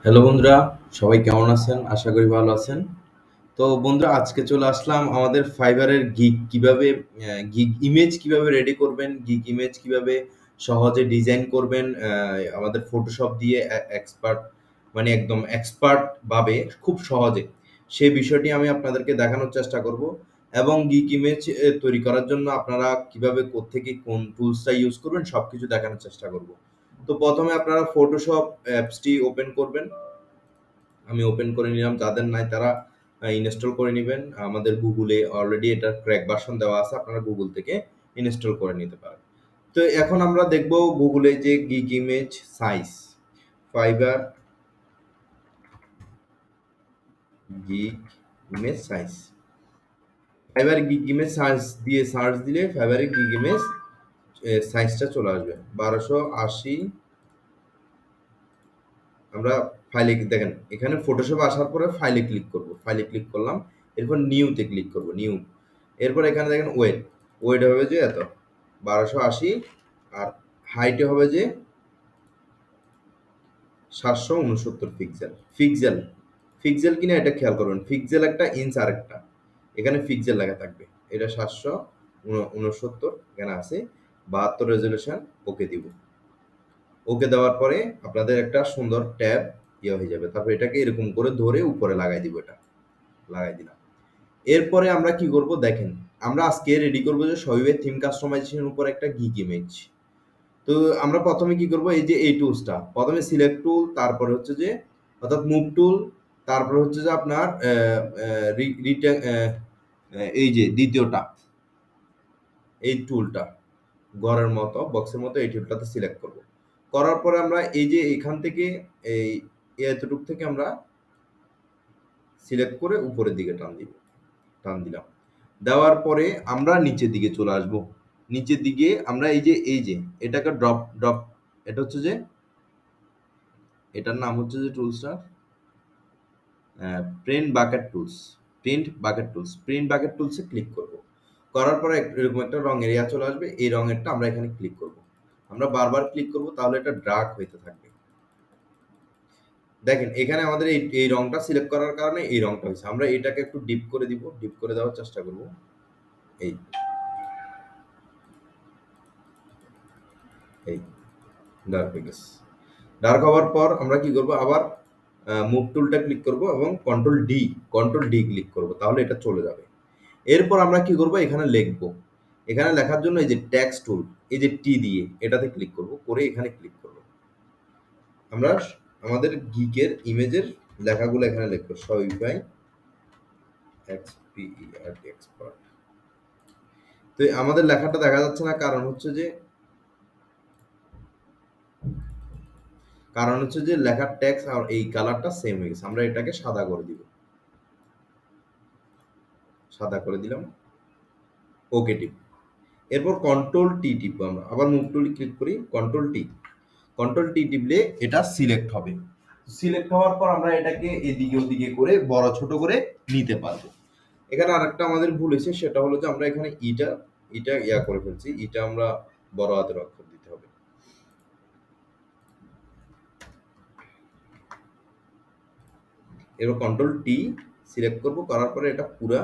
Hello বন্ধুরা, সবাই কেমন আছেন? আশা করি ভালো আছেন। তো বন্ধুরা, আজকে চলে আসলাম আমাদের ফাইবারের গিগ ইমেজ কিভাবে রেডি করবেন, গিগ ইমেজ কিভাবে সহজে ডিজাইন করবেন আমাদের ফটোশপ দিয়ে এক্সপার্ট মানে একদম এক্সপার্ট ভাবে খুব সহজে সেই বিষয়টি আমি আপনাদেরকে দেখানোর চেষ্টা করব। এবং গিগ ইমেজ তৈরি করার জন্য আপনারা কিভাবে কোত্থেকে কোন টুলসটা ইউজ করবেন সবকিছু দেখানোর চেষ্টা করব। তো প্রথমে আপনারা ফটোশপ অ্যাপসটি ওপেন করবেন। আমি ওপেন করে নিলাম, যাদের নাই তারা ইনস্টল করে নেবেন। আমাদের গুগলে অলরেডি এটার ক্র্যাক ভার্সন দেওয়া আছে, আপনারা গুগল থেকে ইনস্টল করে নিতে পারেন। তো এখন আমরা দেখব গুগলে যে gig image size fibre gig image size fibre gig image size দিয়ে সার্চ দিলে ফাইবারের গিগ ইমেজ সাইজটা চলে আসবে 1280। আমরা ফাইলে দেখেন, এখানে ফটোশপ আসার পরে ফাইলে ক্লিক করব, ফাইলে ক্লিক করলাম, এরপর নিউতে ক্লিক করব, নিউ। এরপর এখানে দেখেন ওয়েট হবে যে এত 1280, আর হাইটে হবে যে 769 পিক্সেল। পিক্সেল পিক্সেল কিনা এটা খেয়াল করবেন, পিক্সেল একটা, ইঞ্চ আরেকটা, এখানে পিক্সেল লেখা থাকবে। এটা 769 এখানে আছে, 72 রেজলিউশন। ওকে দিব। ওকে দেওয়ার পরে আপনাদের একটা সুন্দর ট্যাব হয়ে যাবে। তারপর এটাকে এরকম করে ধরে উপরে লাগাই দিব, এটা লাগাই দিলাম। এরপরে আমরা কি করব দেখেন, আমরা আজকে রেডি করব যে শোয়েবের থিম কাস্টমাইজেশনের উপর একটা গিগ ইমেজ। তো আমরা প্রথমে কি করব, এই যে এই টুলসটা প্রথমে সিলেক্ট টুল, তারপরে হচ্ছে যে অর্থাৎ মুভ টুল, তারপরে হচ্ছে যে আপনার এই যে দ্বিতীয়টা এই টুলটা ঘরের মতো বক্সের মতো এই টুলটাতে সিলেক্ট করব। করার পরে আমরা এই যে এখান থেকে এই এতটুক থেকে আমরা সিলেক্ট করে উপরের দিকে টান দিলাম। দেওয়ার পরে আমরা নিচের দিকে চলে আসব। নিচের দিকে আমরা এই যে এটাকে ড্রপ ড্রপ, এটা হচ্ছে যে এটার নাম হচ্ছে যে টুলসটা প্রিন্ট বাকেট টুলসে ক্লিক করব। করার পরে এরকম একটা রং এরিয়া চলে আসবে, এই রঙেরটা আমরা এখানে ক্লিক করব। আমরা বারবার ক্লিক করব, তাহলে এটা ডার্ক হইতে থাকবে। দেখেন এখানে আমাদের এই রংটা সিলেক্ট করার কারণে এই রংটা হয়েছে। আমরা এটাকে একটু ডিপ করে দিব, ডিপ করে দেওয়ার চেষ্টা করব। এই এই ডার্ক হয়ে গেছে। ডার্ক হওয়ার পর আমরা কি করব, আবার মুভ টুলটা ক্লিক করব এবং কন্ট্রোল ডি ক্লিক করব, তাহলে এটা চলে যাবে। এরপর আমরা কি করব, এখানে লিখব। এখানে লেখার জন্য এই যে টেক্সট টুল, এই যে টি দিয়ে এটাতে ক্লিক করব, করে এখানে ক্লিক করব। আমরা আমাদের গিকের ইমেজের লেখাগুলো এখানে লিখব, শোইফাই এক্সপার্ট। তো আমাদের লেখাটা দেখা যাচ্ছে না, কারণ হচ্ছে যে লেখার টেক্সট আর এই কালারটা সেম হয়ে গেছে। আমরা এটাকে সাদা করে দিব, সাদা করে দিলাম। ওকে টিপ। এরপর কন্ট্রোল টি টিপবো, আমরা আবার মুভ টুল ক্লিক করি, কন্ট্রোল টি টিপলে এটা সিলেক্ট হবে। সিলেক্ট হওয়ার পর আমরা এটাকে এদিকে ওদিকে করে বড় ছোট করে নিতে পারবো। এখানে আরেকটা আমাদের ভুল হয়েছে, সেটা হলো যে আমরা এখানে ইটা করে ফেলছি। ইটা আমরা বড় হাতের অক্ষর দিতে হবে। এবার কন্ট্রোল টি সিলেক্ট করব, করার পরে এটা পুরা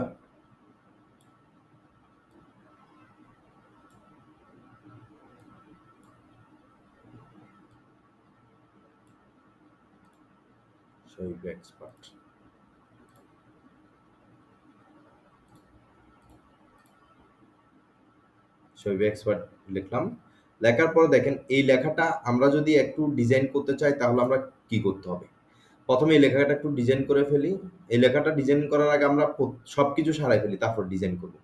এক্সপার্ট। এক্সপার্ট লিখলাম। লেখার পর দেখেন এই লেখাটা আমরা যদি একটু ডিজাইন করতে চাই, তাহলে আমরা কি করতে হবে, প্রথমে এই লেখাটা একটু ডিজাইন করে ফেলি। এই লেখাটা ডিজাইন করার আগে আমরা সবকিছু সারাই ফেলি, তারপর ডিজাইন করব।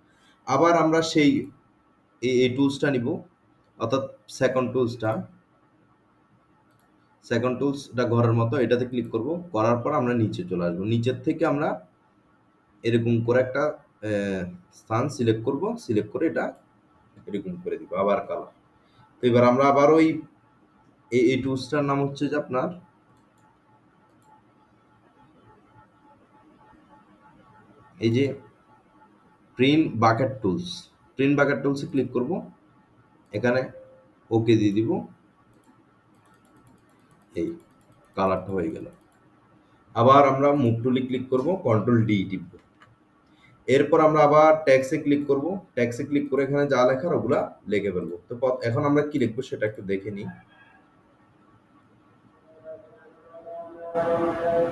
আবার আমরা সেই এই টুলসটা নিব, অর্থাৎ সেকেন্ড টুলসটা ঘরের মতো, এটাতে ক্লিক করব। করার পর আমরা নিচে চলে আসবো। নিচের থেকে আমরা এরকম করে একটা স্থান সিলেক্ট করব, সিলেক্ট করে এটা এরকম করে দিব, আবার কালার। তো এবার আমরা আবার ওই এই টুলসটার নাম হচ্ছে যে আপনার এই যে প্রিন্ট বাকেট টুলসে ক্লিক করব, এখানে ওকে দিয়ে দিব। এই কালারটা হয়ে গেল। আবার আমরা মুভ টুলে ক্লিক করব, কন্ট্রোল ডি টিপব। এরপর আমরা আবার ট্যাক্সে ক্লিক করব, ট্যাক্সে ক্লিক করে এখানে যা লেখার ওগুলা লিখে ফেলবো। তো এখন আমরা কি লিখবো সেটা একটু দেখে নিই।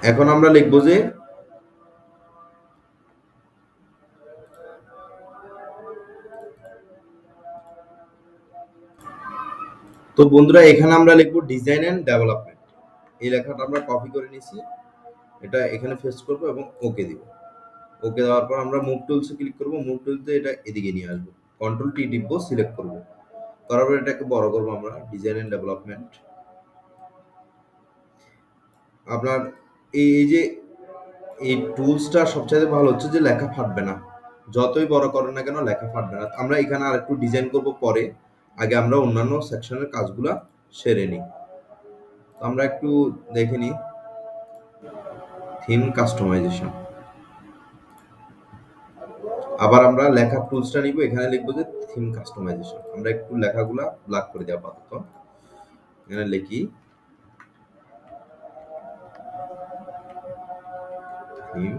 এখন আমরা লিখবো যে তো বন্ধুরা এখানে আমরা লিখবো ডিজাইন এন্ড ডেভেলপমেন্ট। এই লেখাটা আমরা কপি করে নিছি, এটা এখানে পেস্ট করব এবং ওকে দিব। ওকে দেওয়ার পর আমরা মুভ টুলসে ক্লিক করব, মুভ টুলসে এটা এদিকে নিয়ে আসবো, কন্ট্রোল টি টিপবো, সিলেক্ট করব, করার পর এটাকে বড় করব আমরা, ডিজাইন এন্ড ডেভেলপমেন্ট। আপনার এই যে এই টুলসটা সবচেয়ে ভালো হচ্ছে যে লেখা ফাটবে না, যতই বড় করেন না কেন লেখা ফাটবে না। আমরা এখানে আর একটু ডিজাইন করব পরে, আগে আমরা অন্যান্য সেকশনের কাজগুলা সেরে নিই। আমরা একটু দেখে নিই থিম কাস্টমাইজেশন। আবার আমরা লেখার টুলসটা নিব, এখানে লিখবো যে থিম কাস্টমাইজেশন। আমরা একটু লেখাগুলা ব্ল্যাক করে দেওয়া আপাতত, এখানে লিখি থিম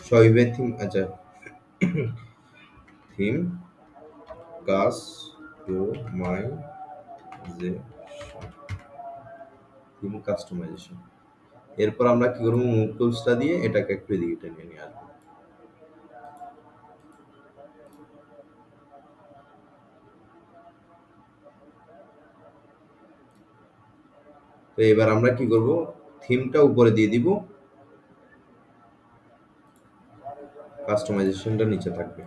শহীদের থিম, আচ্ছা থিম কাস্টমাইজেশন। এরপর আমরা কি করবো, মুভ টুলসটা দিয়ে এটাকে একটু এদিকে টেনে নিয়ে আসবো। তো এবার আমরা কি করব, থিমটা উপরে দিয়ে দিব, কাস্টমাইজেশনটা নিচে থাকবে।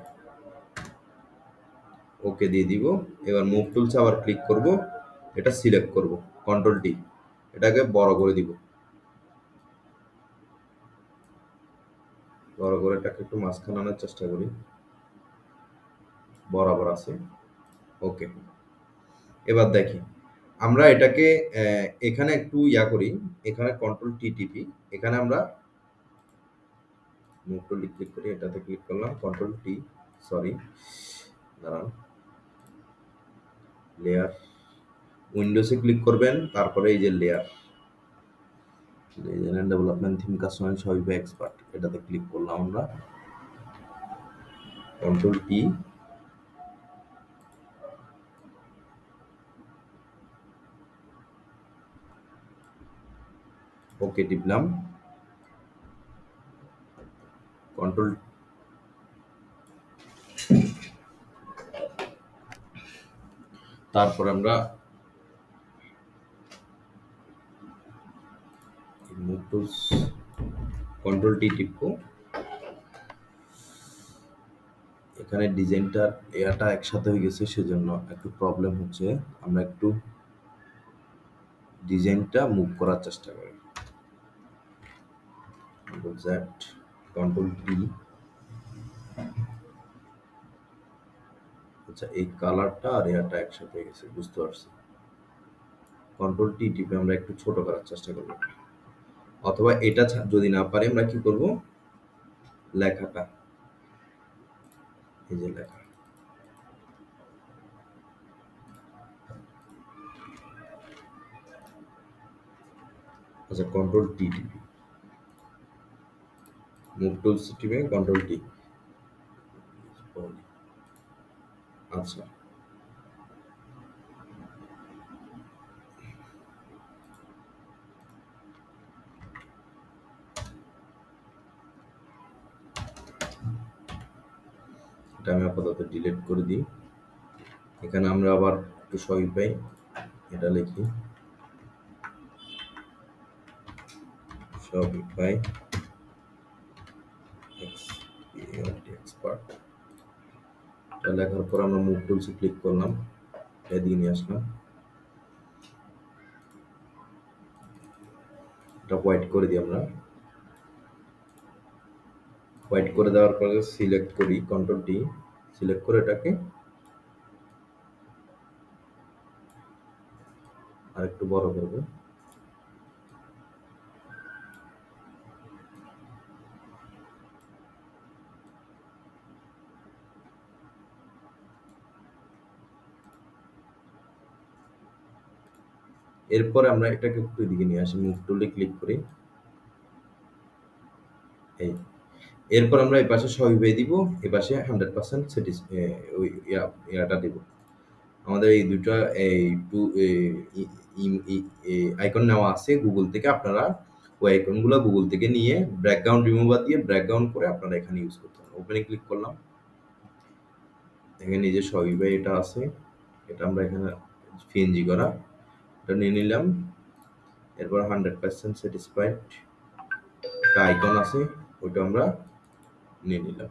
ওকে দিয়ে দিব। এবার মুভ টুলসে আবার ক্লিক করব, এটা সিলেক্ট করব, কন্ট্রোল টি, এটাকে বড় করে দিব, বড় করে এটাকে একটু মাঝখানে আনার চেষ্টা করি, বরাবর আছে। ওকে, এবার দেখি আমরা এটাকে এখানে একটু ইয়া করি, এখানে কন্ট্রোল টি টিপি, এখানে আমরা মুভ টুলে ক্লিক করি, এটাতে ক্লিক করলাম, কন্ট্রোল টি, সরি দাঁড়ান, লেয়ার, উইন্ডোজে ক্লিক করবেন, তারপরে এই যে layer, design and development theme customise Shahid expert, এটাতে ক্লিক করলাম আমরা, কন্ট্রোল টি, ওকে টিপলাম, কন্ট্রোল তারপর আমরা মুভ টুলস কন্ট্রোল টি টিপবো, এখানে ডিজাইনটার এয়াটা একসাথে হয়ে গেছে সেজন্য একটু প্রবলেম হচ্ছে, আমরা একটু ডিজাইনটা মুভ করার চেষ্টা করি, কন্ট্রোল জেড, কন্ট্রোল টি, আচ্ছা এই কালারটা আর এয়াটা একসাথে হয়ে গেছে, বুঝতে পারছি। কন্ট্রোল টি টিপে আমরা একটু ছোট করার চেষ্টা করব, অথবা এটা যদি না পারি আমরা কি করব, লেখাটা, এই যে লেখা, আচ্ছা কন্ট্রোল টি টিপি, মুভ টুলস টিপে কন্ট্রোল টি, আচ্ছা এটা আমি আপাতত ডিলিট করে দিই। এখানে আমরা আবার একটু সই পাই, এটা লিখি শপিফাই এক্সপার্ট, এটা লেখার পর আমরা মুভ টুলসে ক্লিক করলাম, এদিকে নিয়ে আসলাম, এটা হোয়াইট করে দিই আমরা, হোয়াইট করে দেওয়ার পরে সিলেক্ট করি, কন্ট্রোল টি, সিলেক্ট করে এটাকে আর একটু বড় করব, এরপর আমরা এটাকে একটু এদিকে নিয়ে আসি, মুভ টুলে ক্লিক করি। এই এরপর আমরা এই পাশে সহিবে দিব, এই পাশে 100% ওই ইয়াটা দিব। আমাদের এই দুটো এই টু আইকন নেওয়া আছে গুগল থেকে, আপনারা ওই আইকনগুলো গুগল থেকে নিয়ে ব্যাকগ্রাউন্ড রিমুভার দিয়ে ব্যাকগ্রাউন্ড করে আপনারা এখানে ইউজ করতে পারেন। ওপেনে ক্লিক করলাম, এখানে যে সহিবে এটা আছে, এটা আমরা এখানে পিএনজি করা, এটা নিয়ে নিলাম। এরপর 100% স্যাটিসফাইড একটা আইকন আছে, ওইটা আমরা নিয়ে নিলাম।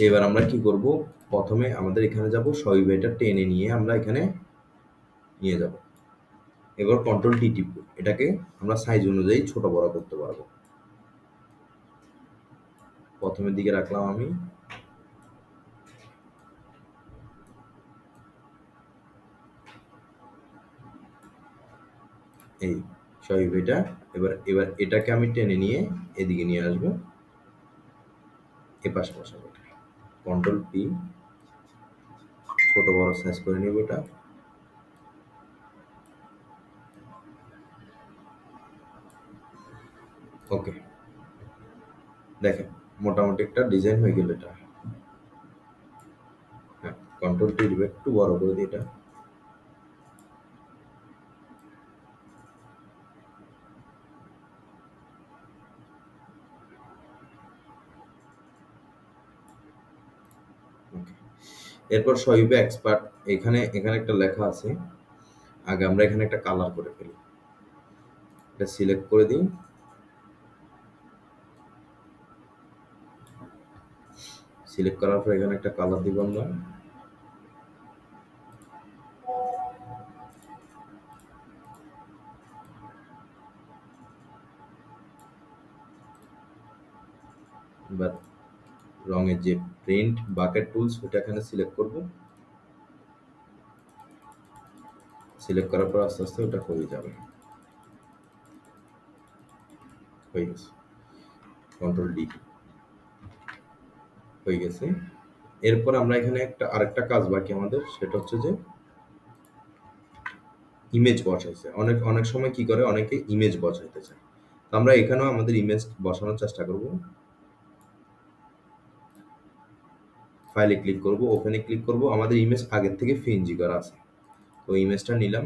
এবার আমরা কি করব, প্রথমে আমাদের এখানে যাব, সহিবাইটা টেনে নিয়ে আমরা এখানে নিয়ে যাব। এবার কন্ট্রোল টি টিপব, এটাকে আমরা সাইজ অনুযায়ী ছোট বড় করতে পারবো। প্রথমের দিকে রাখলাম আমি, এই সহিবাইটা। এবার এবার এটাকে আমি টেনে নিয়ে এদিকে নিয়ে আসবো, এ পাশে বসাবো। কন্ট্রোল পি, ছোট বড় সাইজ করে নেব এটা। ওকে, দেখেন মোটামুটি একটা ডিজাইন হয়ে গেল এটা। হ্যাঁ, কন্ট্রোল টি দিবে, একটু বড় করে দিই এটা। ওকে, এরপর সহিবে এক্সপার্ট, এখানে এখানে একটা লেখা আছে, আগে আমরা এখানে একটা কালার করে ফেলি। এটা সিলেক্ট করে দিই, সিলেক্ট করার পর এখানে একটা কালার দিব আমরা। এবার রঙের যে প্রিন্ট বাকেট টুলস, ওটা এখানে সিলেক্ট করব। সিলেক্ট করার পর আস্তে আস্তে ওটা হয়ে যাবে, হয়ে গেছে। কন্ট্রোল ডি, হয়ে গেছে। এরপর আমরা এখানে একটা আরেকটা কাজ বাকি আমাদের, সেটা হচ্ছে যে ইমেজ বসাইছে। অনেক অনেক সময় কি করে, অনেকে ইমেজ বসাইতে চায়। তো আমরা এখানেও আমাদের ইমেজ বসানোর চেষ্টা করব। ফাইলে ক্লিক করব, ওপেনে ক্লিক করব, আমাদের ইমেজ আগের থেকে পিএনজি করা আছে। তো ইমেজটা নিলাম,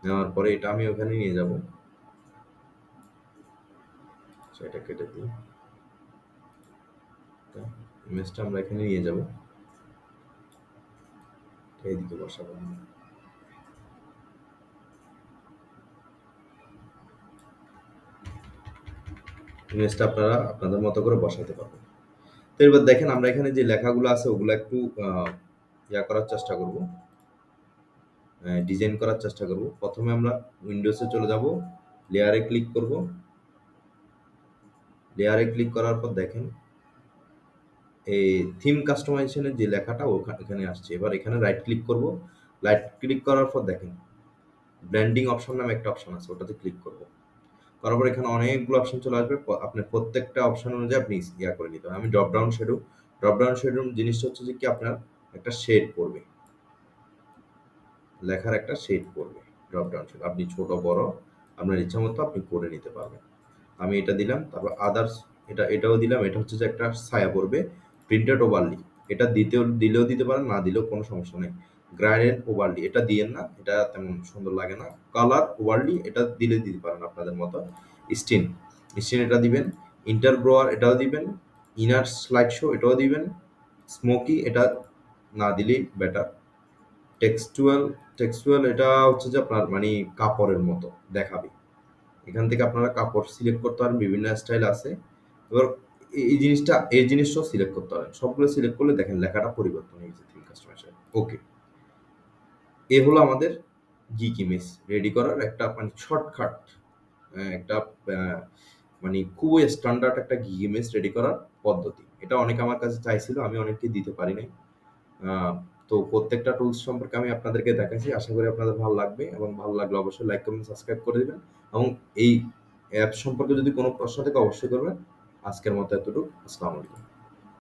নেওয়ার পরে এটা আমি ওখানে নিয়ে যাব, সেটা কেটে দিই। ইমেজটা আমরা এখানে নিয়ে যাব, এইদিকে বসাবো। ইমেজটা আপনারা আপনাদের মতো করে বসাতে পারবেন। তো এবার দেখেন আমরা এখানে যে লেখাগুলো আছে ওগুলো একটু ইয়া করার চেষ্টা করব, ডিজাইন করার চেষ্টা করব। প্রথমে আমরা উইন্ডোজে চলে যাব, লেয়ারে ক্লিক করব। লেয়ারে ক্লিক করার পর দেখেন এই থিম কাস্টমাইজেশনের যে লেখাটা এখানে আসছে। এবার এখানে রাইট ক্লিক করব, রাইট ক্লিক করার পর দেখেন ব্লেন্ডিং অপশন নামে একটা অপশন আছে, ওটাতে ক্লিক করব। করার পর এখানে অনেকগুলো অপশন চলে আসবে, আপনার প্রত্যেকটা অপশন অনুযায়ী আপনি ইয়া করে নিতে হবে। আমি drop down shadow, drop down shadow জিনিসটা হচ্ছে যে কি, আপনার একটা শেড পড়বে, লেখার একটা শেড পড়বে ড্রপ ডাউন শেড। আপনি ছোট বড় আপনার ইচ্ছা মতো আপনি করে নিতে পারবেন। আমি এটা দিলাম, তারপর আদার্স এটাও দিলাম। এটা হচ্ছে যে একটা ছায়া পড়বে, প্রিন্টেড ওভারলি, এটা দিলেও দিতে পারেন, না দিলেও কোনো সমস্যা নেই। গ্রাডেড ওভারলি এটা দিয়েন না, এটা তেমন সুন্দর লাগে না। কালার ওভারলি এটা দিতে পারেন আপনাদের মতো। স্টিন, স্টিন এটা দিবেন। ইন্টারব্রোয়ার এটাও দিবেন। ইনার স্লাইড শো এটাও দিবেন। স্মোকি এটা না দিলেই বেটার। টেক্সচুয়াল, টেক্সচুয়াল এটা হচ্ছে যে আপনার মানে কাপড়ের মতো দেখাবে। এখান থেকে আপনারা কাপড় সিলেক্ট করতে পারেন, বিভিন্ন স্টাইল আছে। এবার এই জিনিসটা, এই জিনিসটাও সিলেক্ট করতে পারেন। সবগুলো সিলেক্ট করলে দেখেন লেখাটা পরিবর্তন হয়ে গেছে থিম কাস্টমাইজেশন। ওকে, এ হলো আমাদের গিগ ইমেজ রেডি করার একটা মানে শর্টকাট, একটা মানে খুবই স্ট্যান্ডার্ড একটা গিগ ইমেজ রেডি করার পদ্ধতি। এটা অনেকে আমার কাছে চাইছিল, আমি অনেককে দিতে পারি নাই। তো প্রত্যেকটা টুলস সম্পর্কে আমি আপনাদেরকে দেখাচ্ছি। আশা করি আপনাদের ভালো লাগবে এবং ভালো লাগলে অবশ্যই লাইক, কমেন্ট, সাবস্ক্রাইব করে দিবেন এবং এই অ্যাপ সম্পর্কে যদি কোনো প্রশ্ন থাকে অবশ্যই করবেন। আজকের মতো এতটুকু। আসসালামু আলাইকুম।